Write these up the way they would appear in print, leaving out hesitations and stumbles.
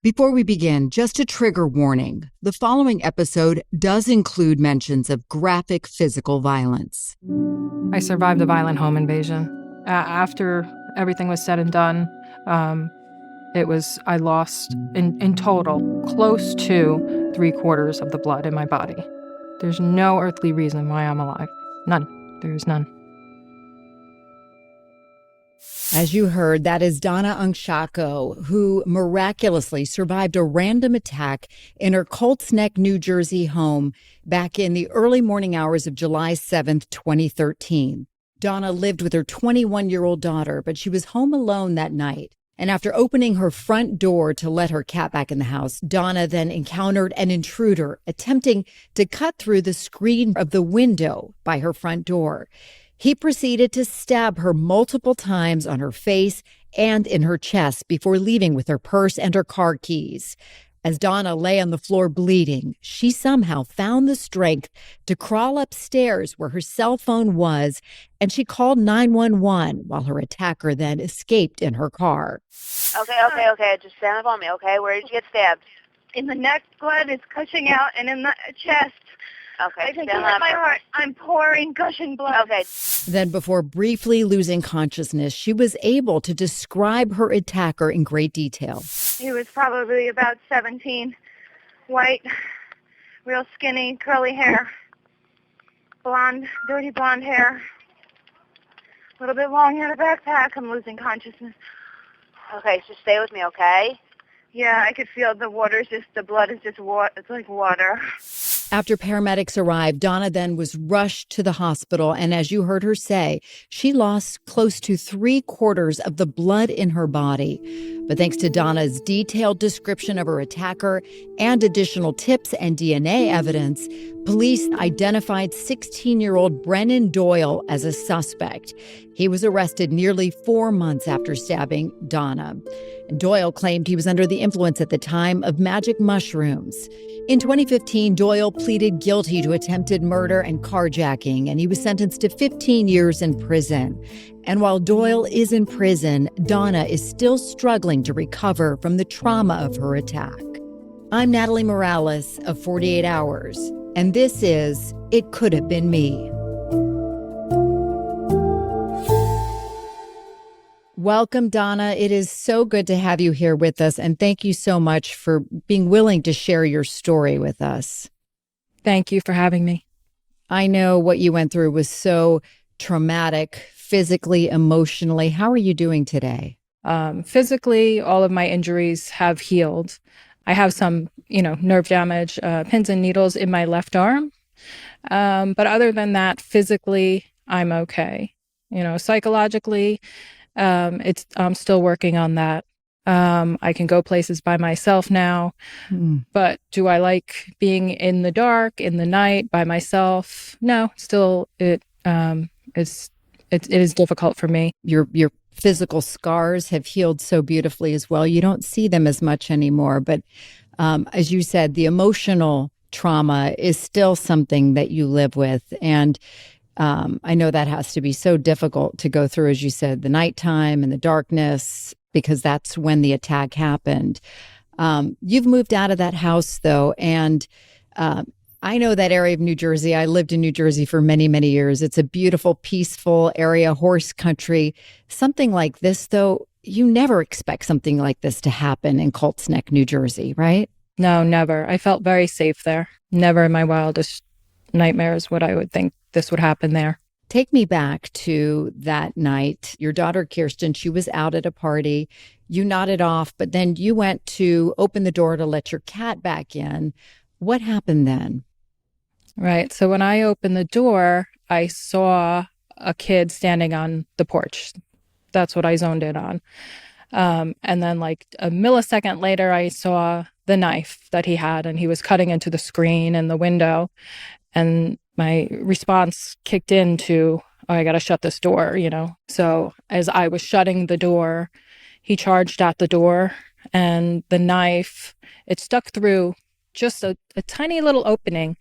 Before we begin, just a trigger warning. The following episode does include mentions of graphic physical violence. I survived a violent home invasion. After everything was said and done, I lost in total close to 3/4 of the blood in my body. There's no earthly reason why I'm alive. None. There's none. As you heard, that is Donna Ongsiako, who miraculously survived a random attack in her Colts Neck, New Jersey home back in the early morning hours of July 7th, 2013. Donna lived with her 21-year-old daughter, but she was home alone that night. And after opening her front door to let her cat back in the house, Donna then encountered an intruder attempting to cut through the screen of the window by her front door. He proceeded to stab her multiple times on her face and in her chest before leaving with her purse and her car keys. As Donna lay on the floor bleeding, she somehow found the strength to crawl upstairs where her cell phone was, and she called 911 while her attacker then escaped in her car. Okay. Just stand up on me, okay? Where did you get stabbed? In the neck, blood is gushing out, and in the chest. Okay, I can feel my heart. I'm pouring, gushing blood. Okay. Then, before briefly losing consciousness, she was able to describe her attacker in great detail. He was probably about 17, white, real skinny, curly hair, blonde, dirty blonde hair, a little bit long, had a backpack. I'm losing consciousness. Okay, so stay with me, okay? Yeah, I could feel the blood is just it's like water. After paramedics arrived, Donna then was rushed to the hospital, and as you heard her say, she lost close to 3/4 of the blood in her body. But thanks to Donna's detailed description of her attacker and additional tips and DNA evidence, police identified 16-year-old Brennan Doyle as a suspect. He was arrested nearly 4 months after stabbing Donna. And Doyle claimed he was under the influence at the time of magic mushrooms. In 2015, Doyle pleaded guilty to attempted murder and carjacking, and he was sentenced to 15 years in prison. And while Doyle is in prison, Donna is still struggling to recover from the trauma of her attack. I'm Natalie Morales of 48 Hours, and this is It Could Have Been Me. Welcome, Donna. It is so good to have you here with us, and thank you so much for being willing to share your story with us. Thank you for having me. I know what you went through was so traumatic, physically, emotionally. How are you doing today? Physically, all of my injuries have healed. I have some, nerve damage, pins and needles in my left arm. But other than that, physically, I'm okay. Psychologically, I'm still working on that. I can go places by myself now, but do I like being in the dark, in the night, by myself? No, still it is difficult for me. Your physical scars have healed so beautifully as well. You don't see them as much anymore, but as you said, the emotional trauma is still something that you live with, and I know that has to be so difficult to go through, as you said, the nighttime and the darkness, because that's when the attack happened. You've moved out of that house, though, and I know that area of New Jersey. I lived in New Jersey for many, many years. It's a beautiful, peaceful area, horse country. Something like this, though, you never expect something like this to happen in Colts Neck, New Jersey, right? No, never. I felt very safe there. Never in my wildest nightmares would I would think this would happen there. Take me back to that night. Your daughter, Kirsten, she was out at a party. You nodded off, but then you went to open the door to let your cat back in. What happened then? Right. So when I opened the door, I saw a kid standing on the porch. That's what I zoned in on. And then like a millisecond later, I saw the knife that he had, and he was cutting into the screen and the window. And my response kicked into, oh, I got to shut this door, So as I was shutting the door, he charged at the door, and the knife, it stuck through just a tiny little opening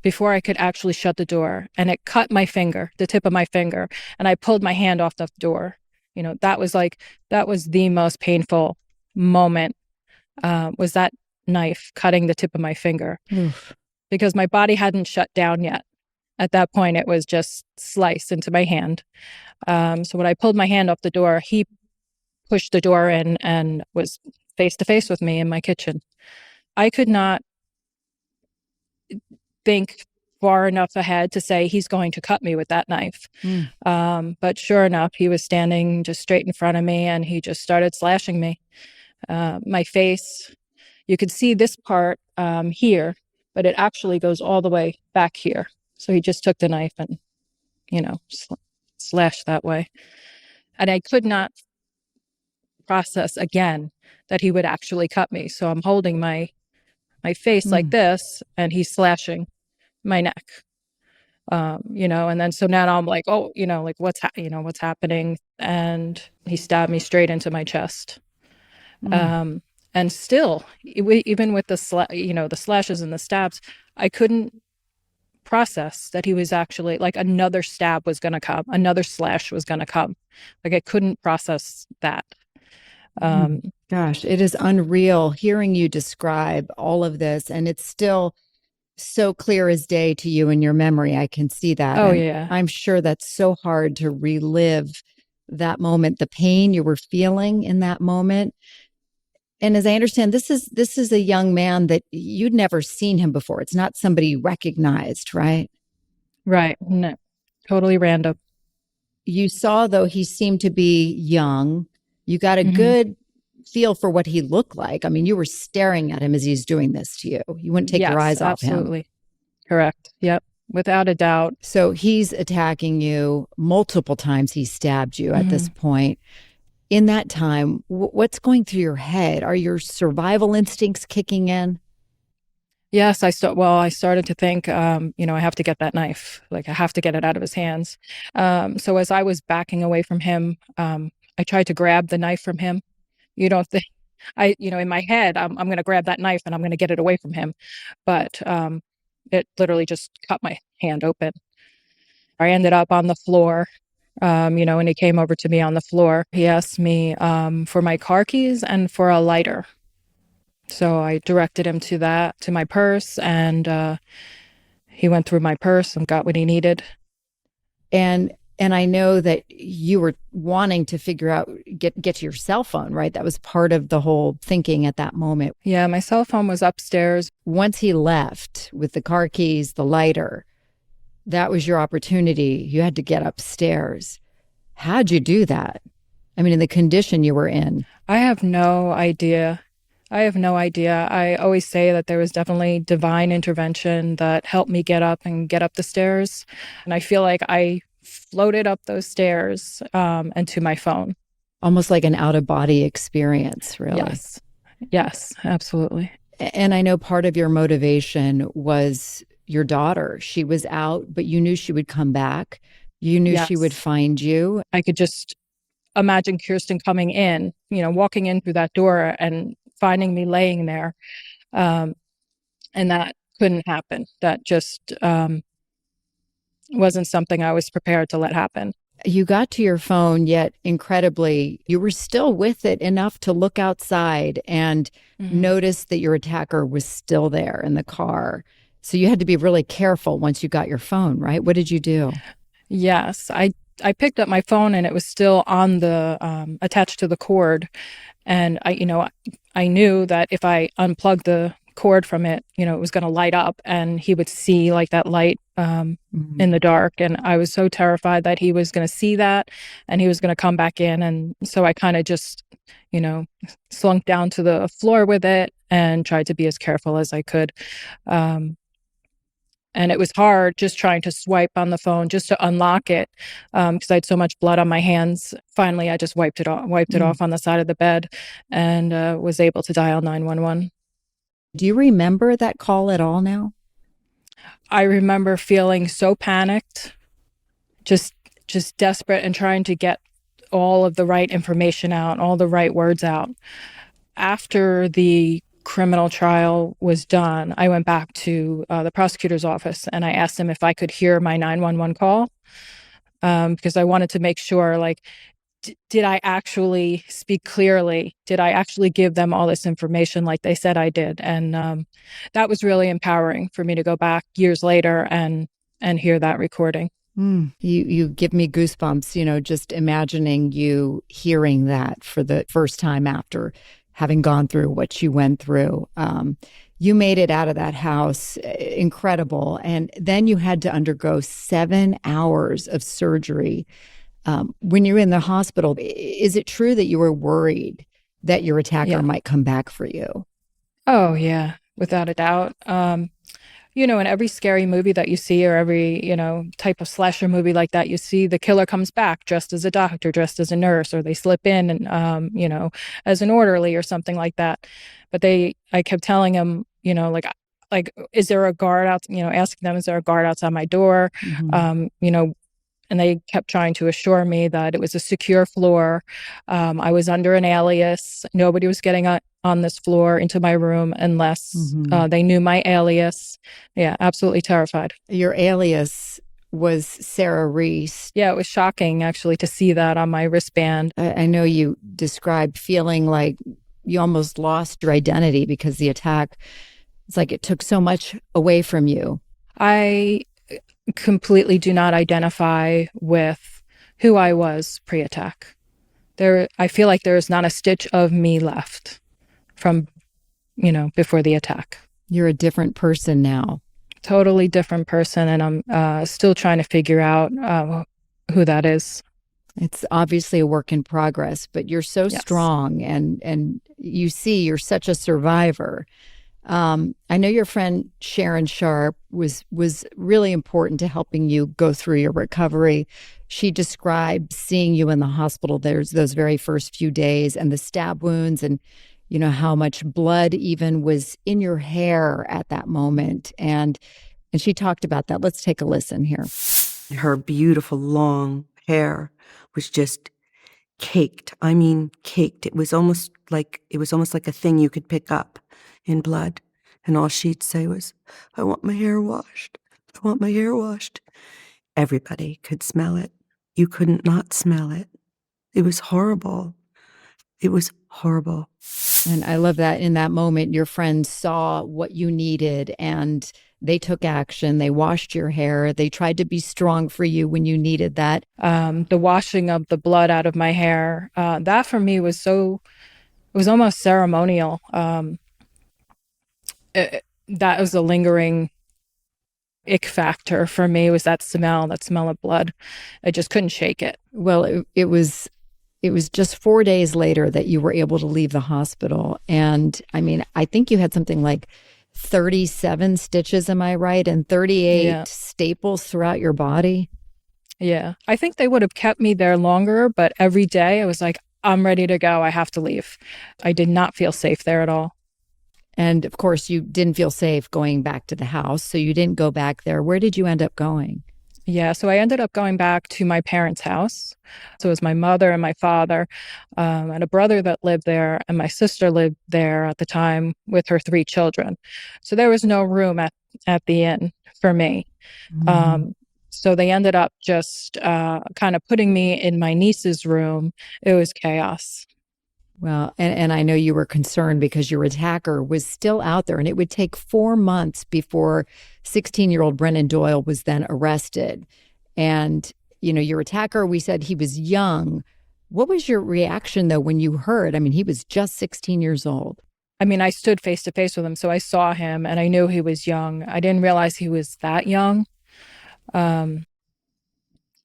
before I could actually shut the door. And it cut my finger, the tip of my finger. And I pulled my hand off the door. That was the most painful moment was that knife cutting the tip of my finger. Oof. Because my body hadn't shut down yet. At that point, it was just sliced into my hand. So when I pulled my hand off the door, he pushed the door in and was face to face with me in my kitchen. I could not think far enough ahead to say he's going to cut me with that knife. But sure enough, he was standing just straight in front of me and he just started slashing me. My face, you could see this part here, but it actually goes all the way back here. So he just took the knife and, slashed that way. And I could not process again that he would actually cut me. So I'm holding my face like this and he's slashing my neck. And then so now I'm like, oh, like what's happening? And he stabbed me straight into my chest. And still, even with the slashes and the stabs, I couldn't process that he was actually like another stab was going to come, another slash was going to come. Like I couldn't process that. Gosh, it is unreal hearing you describe all of this, and it's still so clear as day to you in your memory. I can see that. Oh, and yeah. I'm sure that's so hard to relive that moment, the pain you were feeling in that moment. And as I understand, this is a young man that you'd never seen him before. It's not somebody you recognized, right? Right. No, totally random. You saw, though, he seemed to be young. You got a good feel for what he looked like. I mean, you were staring at him as he's doing this to you. You wouldn't take your eyes off him. Absolutely. Correct. Yep. Without a doubt. So he's attacking you multiple times. He stabbed you at this point. In that time, what's going through your head? Are your survival instincts kicking in? Yes, I started to think, I have to get that knife. Like I have to get it out of his hands. So as I was backing away from him, I tried to grab the knife from him. You don't think in my head, I'm going to grab that knife and I'm going to get it away from him. But it literally just cut my hand open. I ended up on the floor. And he came over to me on the floor. He asked me for my car keys and for a lighter. So I directed him to my purse, and he went through my purse and got what he needed. And I know that you were wanting to figure out, get to your cell phone, right? That was part of the whole thinking at that moment. Yeah, my cell phone was upstairs. Once he left with the car keys, the lighter, that was your opportunity. You had to get upstairs. How'd you do that? I mean, in the condition you were in. I have no idea. I always say that there was definitely divine intervention that helped me get up the stairs. And I feel like I floated up those stairs and to my phone. Almost like an out-of-body experience, really. Yes, absolutely. And I know part of your motivation was your daughter. She was out, but you knew she would come back. You knew she would find you. I could just imagine Kirsten coming in, walking in through that door and finding me laying there. And that couldn't happen. That just wasn't something I was prepared to let happen. You got to your phone, yet incredibly, you were still with it enough to look outside and notice that your attacker was still there in the car. So you had to be really careful once you got your phone, right? What did you do? Yes, I picked up my phone and it was still on the attached to the cord, and I knew that if I unplugged the cord from it, it was going to light up, and he would see like that light in the dark, and I was so terrified that he was going to see that and he was going to come back in, and so I kind of just slunk down to the floor with it and tried to be as careful as I could. And it was hard just trying to swipe on the phone just to unlock it because I had so much blood on my hands. Finally, I just wiped it off on the side of the bed and was able to dial 911. Do you remember that call at all now? I remember feeling so panicked, just desperate and trying to get all of the right information out, all the right words out. After the criminal trial was done, I went back to the prosecutor's office and I asked him if I could hear my 911 call because I wanted to make sure, like, did I actually speak clearly? Did I actually give them all this information like they said I did? And that was really empowering for me to go back years later and hear that recording. You give me goosebumps, just imagining you hearing that for the first time after having gone through what you went through. You made it out of that house, incredible. And then you had to undergo 7 hours of surgery. When you're in the hospital, is it true that you were worried that your attacker might come back for you? Oh, yeah, without a doubt. In every scary movie that you see, or every, type of slasher movie like that, you see the killer comes back dressed as a doctor, dressed as a nurse, or they slip in and, as an orderly or something like that. But I kept telling him, like, is there a guard out, asking them, is there a guard outside my door? And they kept trying to assure me that it was a secure floor. I was under an alias. Nobody was getting on this floor into my room unless they knew my alias. Yeah, absolutely terrified. Your alias was Sarah Reese. Yeah, it was shocking, actually, to see that on my wristband. I know you described feeling like you almost lost your identity because the attack, it's like it took so much away from you. I completely do not identify with who I was pre-attack. I feel like there is not a stitch of me left from, before the attack. You're a different person now. Totally different person, and I'm still trying to figure out who that is. It's obviously a work in progress, but you're so strong, and you're such a survivor. I know your friend Sharon Sharp was really important to helping you go through your recovery. She described seeing you in the hospital those very first few days, and the stab wounds, and how much blood even was in your hair at that moment. And she talked about that. Let's take a listen here. Her beautiful long hair was just caked. I mean, caked. It was almost like a thing you could pick up in blood. And all she'd say was, I want my hair washed. I want my hair washed. Everybody could smell it. You couldn't not smell it. It was horrible. It was horrible. And I love that in that moment, your friends saw what you needed and they took action. They washed your hair. They tried to be strong for you when you needed that. The washing of the blood out of my hair, that for me was it was almost ceremonial. That was a lingering ick factor for me, was that smell of blood. I just couldn't shake it. Well, it was just 4 days later that you were able to leave the hospital. And I mean, I think you had something like 37 stitches, am I right? And 38 staples throughout your body. Yeah. I think they would have kept me there longer, but every day I was like, I'm ready to go. I have to leave. I did not feel safe there at all. And of course, you didn't feel safe going back to the house, so you didn't go back there. Where did you end up going? Yeah, so I ended up going back to my parents' house. So it was my mother and my father, and a brother that lived there, and my sister lived there at the time with her 3 children. So there was no room at the inn for me. So they ended up just kind of putting me in my niece's room. It was chaos. Well, and I know you were concerned because your attacker was still out there, and it would take 4 months before 16-year-old Brennan Doyle was then arrested. And, your attacker, we said he was young. What was your reaction, though, when you heard? I mean, he was just 16 years old. I mean, I stood face to face with him, so I saw him, and I knew he was young. I didn't realize he was that young. And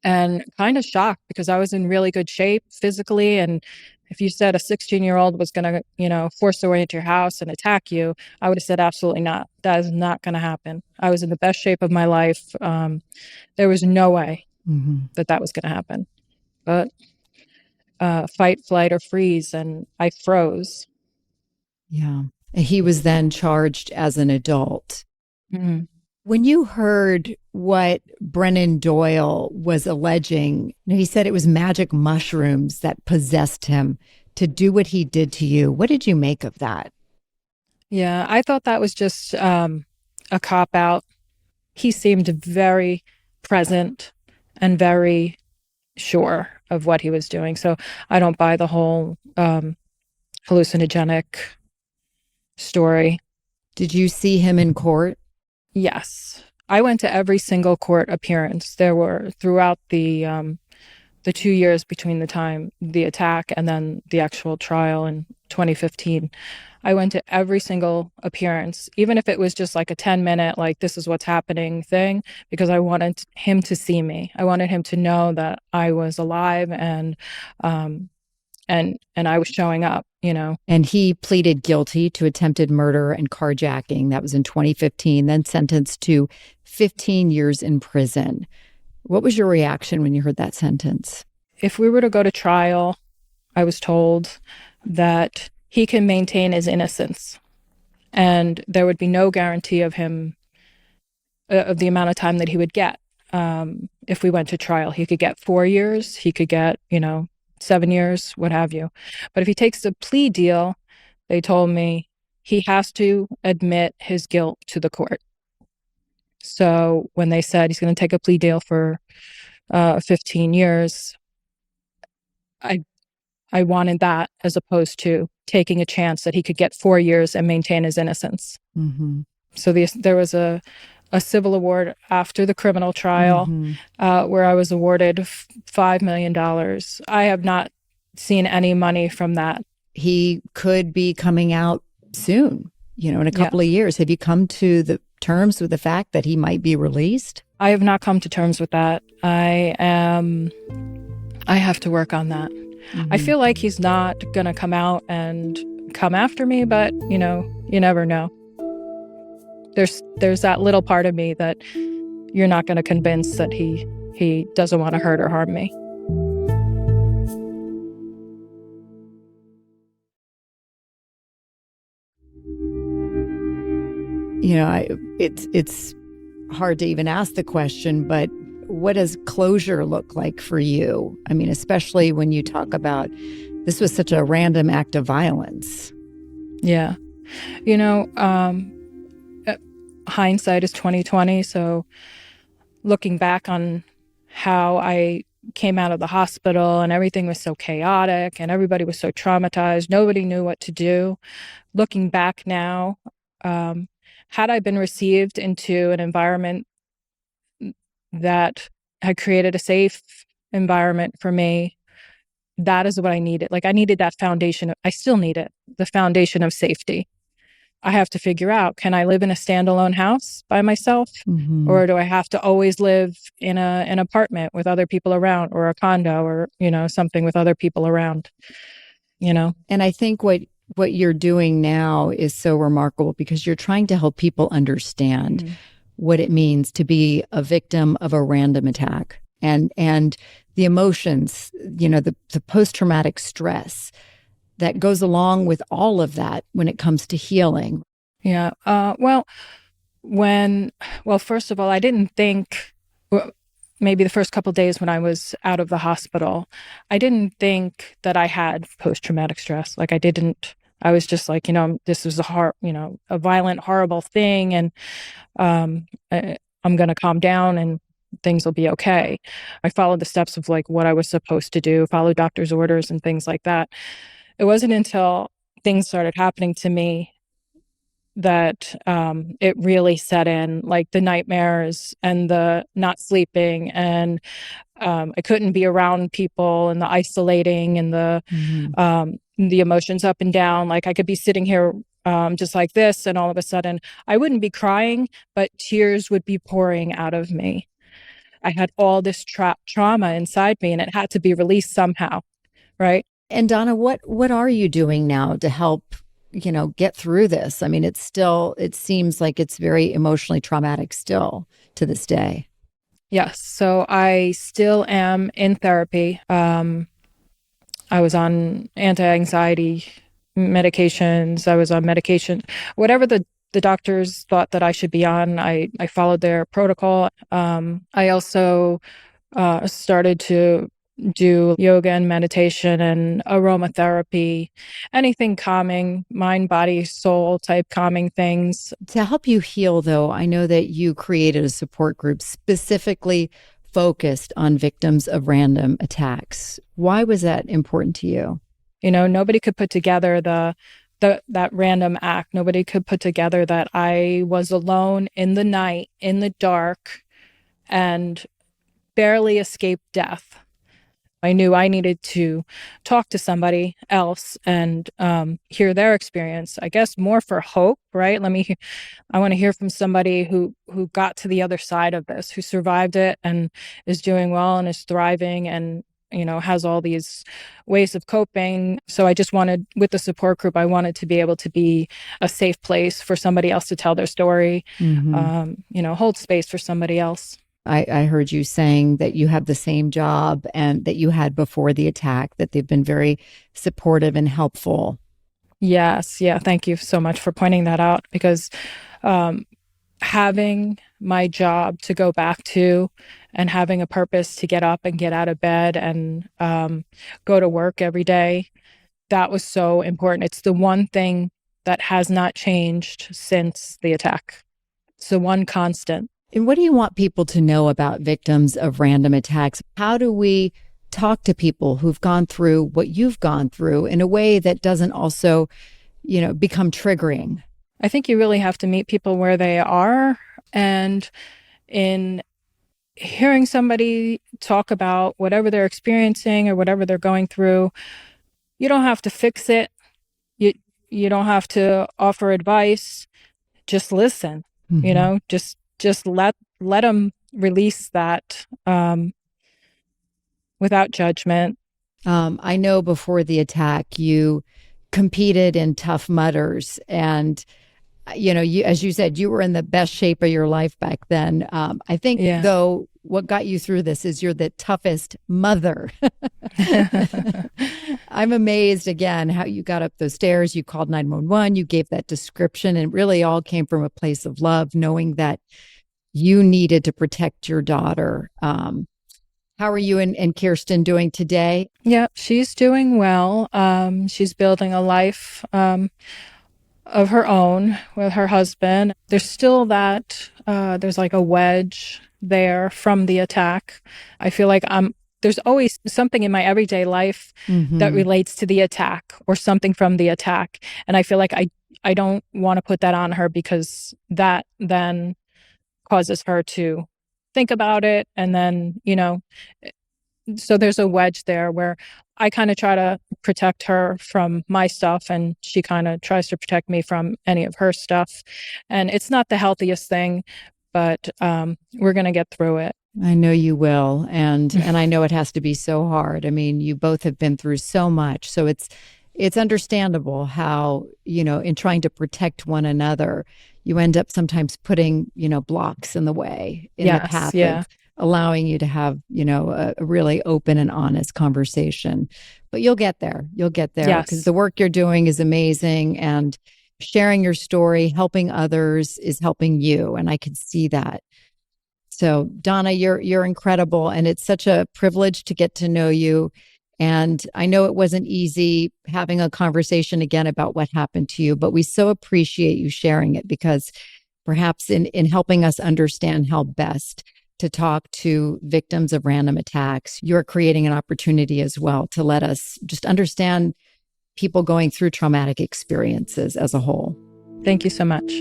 kind of shocked because I was in really good shape physically. And if you said a 16-year-old was going to, force their way into your house and attack you, I would have said, absolutely not. That is not going to happen. I was in the best shape of my life. There was no way that was going to happen. But fight, flight, or freeze. And I froze. Yeah. He was then charged as an adult. When you heard what Brennan Doyle was alleging, he said it was magic mushrooms that possessed him to do what he did to you. What did you make of that? Yeah, I thought that was just a cop-out. He seemed very present and very sure of what he was doing. So I don't buy the whole hallucinogenic story. Did you see him in court? Yes. I went to every single court appearance. There were throughout the 2 years between the time the attack and then the actual trial in 2015. I went to every single appearance, even if it was just like a 10-minute, like, this is what's happening thing, because I wanted him to see me. I wanted him to know that I was alive and I was showing up, And he pleaded guilty to attempted murder and carjacking. That was in 2015, then sentenced to 15 years in prison. What was your reaction when you heard that sentence? If we were to go to trial, I was told that he can maintain his innocence and there would be no guarantee of him, of the amount of time that he would get. If we went to trial, he could get 4 years, he could get, 7 years, what have you. But if he takes a plea deal, they told me he has to admit his guilt to the court. So when they said he's going to take a plea deal for 15 years, I wanted that as opposed to taking a chance that he could get 4 years and maintain his innocence. Mm-hmm. So there was a civil award after the criminal trial where I was awarded $5 million. I have not seen any money from that. He could be coming out soon, in a couple of years. Have you come to the terms with the fact that he might be released? I have not come to terms with that. I have to work on that. I feel like he's not going to come out and come after me, but, you never know. There's that little part of me that you're not going to convince that he doesn't want to hurt or harm me. It's hard to even ask the question, but what does closure look like for you? I mean, especially when you talk about this was such a random act of violence. Yeah. Hindsight is 2020. So looking back on how I came out of the hospital and everything was so chaotic and everybody was so traumatized, nobody knew what to do. Looking back now, had I been received into an environment that had created a safe environment for me, that is what I needed. Like, I needed that foundation. I still need it, the foundation of safety. I have to figure out, can I live in a standalone house by myself? Or do I have to always live in an apartment with other people around, or a condo, or, something with other people around, And I think what you're doing now is so remarkable because you're trying to help people understand what it means to be a victim of a random attack and the emotions, the post-traumatic stress that goes along with all of that when it comes to healing. Yeah. First of all, I didn't think, maybe the first couple of days when I was out of the hospital, I didn't think that I had post-traumatic stress. Like, I was just like, this was a violent, horrible thing. And I'm going to calm down and things will be okay. I followed the steps of like what I was supposed to do, follow doctor's orders and things like that. It wasn't until things started happening to me that it really set in, like the nightmares and the not sleeping, and I couldn't be around people, and the isolating and the emotions up and down. Like, I could be sitting here just like this, and all of a sudden I wouldn't be crying, but tears would be pouring out of me. I had all this trauma inside me, and it had to be released somehow, right? And Donna, what are you doing now to help, get through this? I mean, it seems like it's very emotionally traumatic still to this day. Yes. So I still am in therapy. I was on anti-anxiety medications. I was on medication, whatever the doctors thought that I should be on. I followed their protocol. I also started to do yoga and meditation and aromatherapy, anything calming, mind, body, soul type calming things. To help you heal, though, I know that you created a support group specifically focused on victims of random attacks. Why was that important to you? You know, nobody could put together that random act. Nobody could put together that I was alone in the night, in the dark, and barely escaped death. I knew I needed to talk to somebody else and hear their experience. I guess more for hope, right? I want to hear from somebody who got to the other side of this, who survived it and is doing well and is thriving and, you know, has all these ways of coping. So I just wanted, with the support group, I wanted to be able to be a safe place for somebody else to tell their story, you know, hold space for somebody else. I heard you saying that you have the same job and that you had before the attack, that they've been very supportive and helpful. Yes. Yeah. Thank you so much for pointing that out, because having my job to go back to and having a purpose to get up and get out of bed and go to work every day, that was so important. It's the one thing that has not changed since the attack. It's the one constant. And what do you want people to know about victims of random attacks? How do we talk to people who've gone through what you've gone through in a way that doesn't also, you know, become triggering? I think you really have to meet people where they are. And in hearing somebody talk about whatever they're experiencing or whatever they're going through, you don't have to fix it. You don't have to offer advice. Just listen, you know, just let them release that without judgment. I know before the attack, you competed in Tough Mudders, and you know, as you said, you were in the best shape of your life back then. I think, though, what got you through this is you're the toughest mother. I'm amazed, again, how you got up those stairs, you called 911, you gave that description, and it really all came from a place of love, knowing that you needed to protect your daughter. How are you and Kirsten doing today? Yeah, she's doing well. She's building a life of her own with her husband. There's still that, there's like a wedge there from the attack. I feel like there's always something in my everyday life that relates to the attack or something from the attack. And I feel like I don't want to put that on her, because that then causes her to think about it. And then, you know, so there's a wedge there where I kind of try to protect her from my stuff, and she kind of tries to protect me from any of her stuff. And it's not the healthiest thing, but we're going to get through it. I know you will. And I know it has to be so hard. I mean, you both have been through so much. So it's understandable how, you know, in trying to protect one another, you end up sometimes putting, you know, blocks in the way, in the path of allowing you to have, you know, a really open and honest conversation. But you'll get there. You'll get there, because the work you're doing is amazing, and sharing your story, helping others is helping you. And I can see that. So Donna, you're incredible. And it's such a privilege to get to know you. And I know it wasn't easy having a conversation again about what happened to you, but we so appreciate you sharing it, because perhaps in helping us understand how best to talk to victims of random attacks, you're creating an opportunity as well to let us just understand people going through traumatic experiences as a whole. Thank you so much.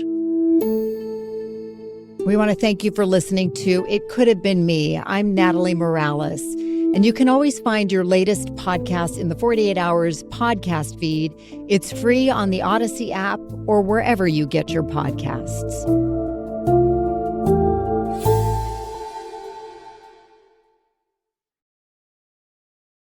We want to thank you for listening to It Could Have Been Me. I'm Natalie Morales. And you can always find your latest podcast in the 48 Hours podcast feed. It's free on the Odyssey app or wherever you get your podcasts.